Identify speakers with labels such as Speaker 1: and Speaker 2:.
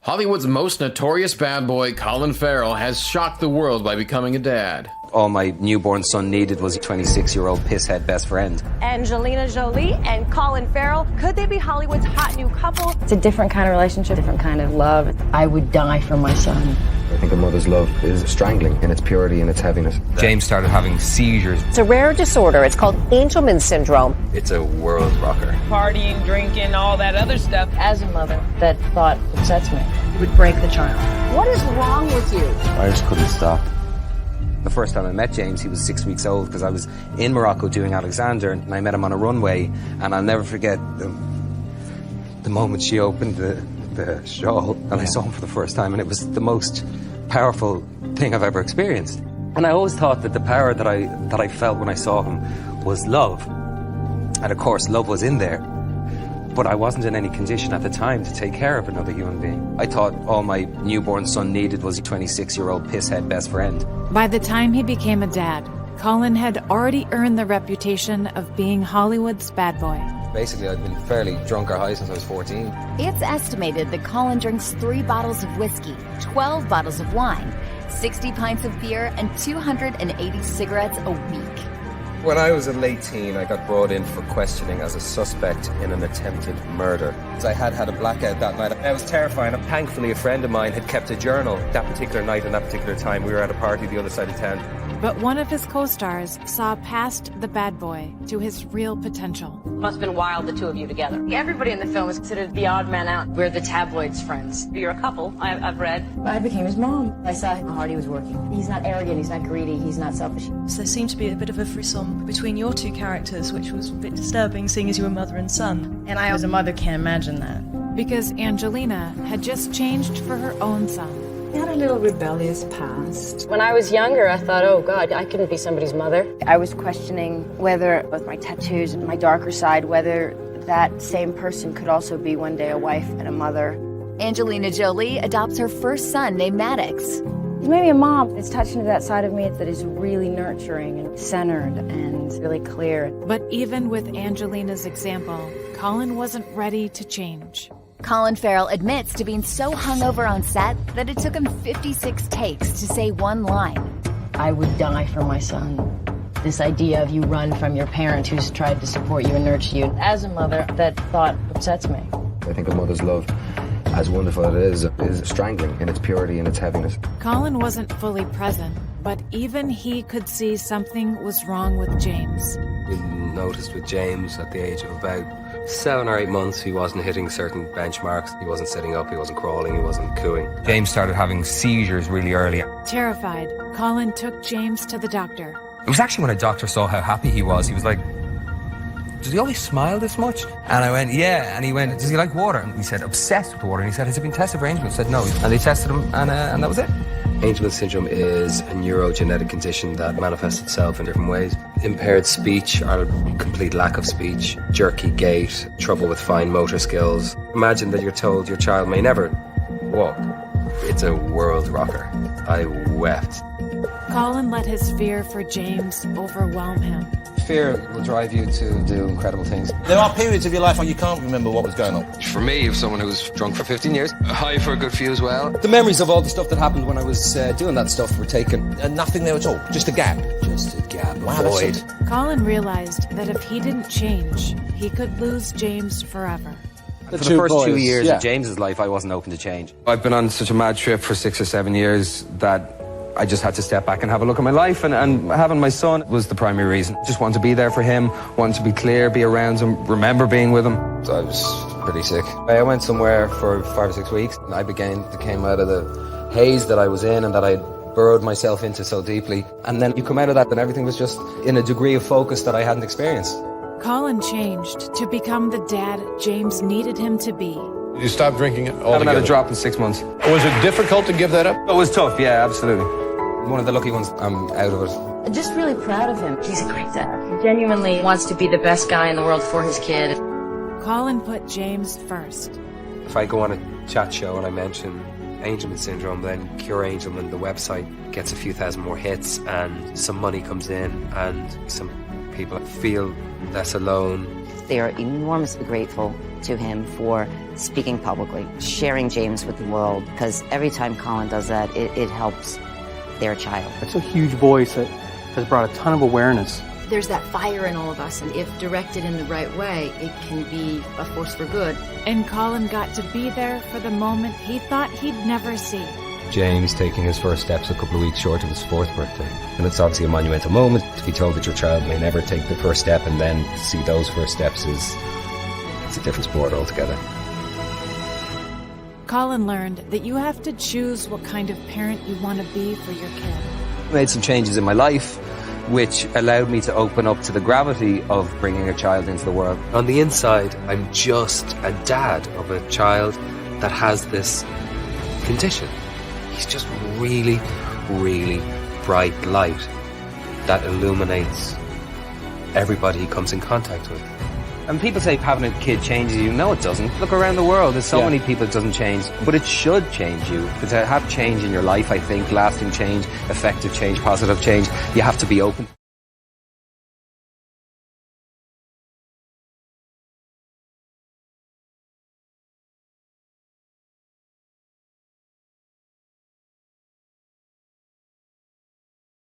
Speaker 1: Hollywood's most notorious bad boy, Colin Farrell, has shocked the world by becoming a dad.
Speaker 2: All my newborn son needed was a 26-year-old pisshead best friend.
Speaker 3: Angelina Jolie and Colin Farrell, could they be Hollywood's hot new couple?
Speaker 4: It's a different kind of relationship, different kind of love. I would die for my son.
Speaker 5: I think a mother's love is strangling in its purity and its heaviness.
Speaker 6: James started having seizures.
Speaker 3: It's a rare disorder. It's called Angelman syndrome.
Speaker 2: It's a world rocker.
Speaker 7: Partying, drinking, all that other stuff.
Speaker 4: As a mother, that thought upsets me. It would break the child.
Speaker 3: What is wrong with you?
Speaker 5: I just couldn't stop.
Speaker 2: The first time I met James, he was 6 weeks old because I was in Morocco doing Alexander, and I met him on a runway, and I'll never forget the moment she opened the shawl and I saw him for the first time, and it was the most powerful thing I've ever experienced. And I always thought that the power that I felt when I saw him was love. And of course, love was in there, but I wasn't in any condition at the time to take care of another human being. I thought all my newborn son needed was a 26-year-old pisshead best friend.
Speaker 8: By the time he became a dad, Colin had already earned the reputation of being Hollywood's bad boy.
Speaker 2: Basically, I'd been fairly drunk or high since I was 14.
Speaker 9: It's estimated that Colin drinks 3 bottles of whiskey, 12 bottles of wine, 60 pints of beer, and 280 cigarettes a week.
Speaker 10: When I was a late teen, I got brought in for questioning as a suspect in an attempted murder. I had a blackout that night. It was terrifying. Thankfully, a friend of mine had kept a journal that particular night and that particular time. We were at a party the other side of town.
Speaker 8: But one of his co-stars saw past the bad boy to his real potential.
Speaker 3: Must have been wild, the two of you together. Everybody in the film is considered the odd man out. We're the tabloids' friends. You're a couple, I've read.
Speaker 4: I became his mom. I saw how hard he was working. He's not arrogant, he's not greedy, he's not selfish.
Speaker 11: So there seemed to be a bit of a frisson between your two characters, which was a bit disturbing, seeing as you were mother and son.
Speaker 4: And I, as a mother, can't imagine that.
Speaker 8: Because Angelina had just changed for her own son.
Speaker 12: He had a little rebellious past.
Speaker 4: When I was younger, I thought, oh God, I couldn't be somebody's mother. I was questioning whether, with my tattoos and my darker side, whether that same person could also be one day a wife and a mother.
Speaker 9: Angelina Jolie adopts her first son named Maddox.
Speaker 4: He's maybe a mom. It's touched into that side of me that is really nurturing and centered and really clear.
Speaker 8: But even with Angelina's example, Colin wasn't ready to change.
Speaker 9: Colin Farrell admits to being so hungover on set that it took him 56 takes to say one line.
Speaker 4: I would die for my son. This idea of you run from your parent who's tried to support you and nurture you. As a mother, that thought upsets me.
Speaker 5: I think a mother's love, as wonderful as it is strangling in its purity and its heaviness.
Speaker 8: Colin wasn't fully present, but even he could see something was wrong with James.
Speaker 10: We noticed with James at the age of about 7 or 8 months, he wasn't hitting certain benchmarks. He wasn't sitting up, he wasn't crawling, he wasn't cooing.
Speaker 6: James started having seizures really early.
Speaker 8: Terrified, Colin took James to the doctor.
Speaker 6: It was actually when a doctor saw how happy he was like, does he always smile this much? And I went, yeah. And he went, does he like water? And he said, obsessed with water. And he said, has it been tested for Angelman? I said, no. And they tested him, and that was it.
Speaker 10: Angelman syndrome is a neurogenetic condition that manifests itself in different ways. Impaired speech or complete lack of speech, jerky gait, trouble with fine motor skills. Imagine that you're told your child may never walk. It's a world rocker. I wept.
Speaker 8: Colin let his fear for James overwhelm him.
Speaker 2: Fear will drive you to do incredible things.
Speaker 13: There are periods of your life when you can't remember what was going on.
Speaker 10: For me, if someone who was drunk for 15 years, high for a good few as well.
Speaker 2: The memories of all the stuff that happened when I was doing that stuff were taken.
Speaker 13: And nothing there at all, just a gap.
Speaker 2: Just a gap,
Speaker 13: wow,
Speaker 2: void.
Speaker 8: Colin realized that if he didn't change, he could lose James forever.
Speaker 2: For the first 2 years of James's life, I wasn't open to change.
Speaker 6: I've been on such a mad trip for 6 or 7 years that I just had to step back and have a look at my life, and having my son was the primary reason. Just wanted to be there for him, wanted to be clear, be around him, remember being with him.
Speaker 10: So I was pretty sick. I went somewhere for 5 or 6 weeks, and I came out of the haze that I was in and that I burrowed myself into so deeply. And then you come out of that and everything was just in a degree of focus that I hadn't experienced.
Speaker 8: Colin changed to become the dad James needed him to be.
Speaker 14: Did you stop drinking it altogether?
Speaker 6: I haven't had a drop in 6 months.
Speaker 14: Was it difficult to give that up?
Speaker 6: It was tough, yeah, absolutely.
Speaker 2: One of the lucky ones, I'm out of it.
Speaker 4: I'm just really proud of him. He's a great dad. He genuinely wants to be the best guy in the world for his kid.
Speaker 8: Colin put James first.
Speaker 10: If I go on a chat show and I mention Angelman syndrome, then Cure Angelman, the website, gets a few thousand more hits and some money comes in and some people feel less alone.
Speaker 15: They are enormously grateful to him for speaking publicly, sharing James with the world, because every time Colin does that, it helps their child.
Speaker 16: It's a huge voice that has brought a ton of awareness.
Speaker 4: There's that fire in all of us, and if directed in the right way, it can be a force for good.
Speaker 8: And Colin got to be there for the moment he thought he'd never see.
Speaker 10: James taking his first steps a couple of weeks short of his 4th birthday. And it's obviously a monumental moment. To be told that your child may never take the first step and then see those first steps it's a different sport altogether.
Speaker 8: Colin learned that you have to choose what kind of parent you want to be for your kid.
Speaker 2: I made some changes in my life which allowed me to open up to the gravity of bringing a child into the world.
Speaker 10: On the inside, I'm just a dad of a child that has this condition. He's just really, really bright light that illuminates everybody he comes in contact with.
Speaker 2: And people say having a kid changes you. No, it doesn't. Look around the world. There's so many people it doesn't change. But it should change you. But to have change in your life, I think, lasting change, effective change, positive change, you have to be open.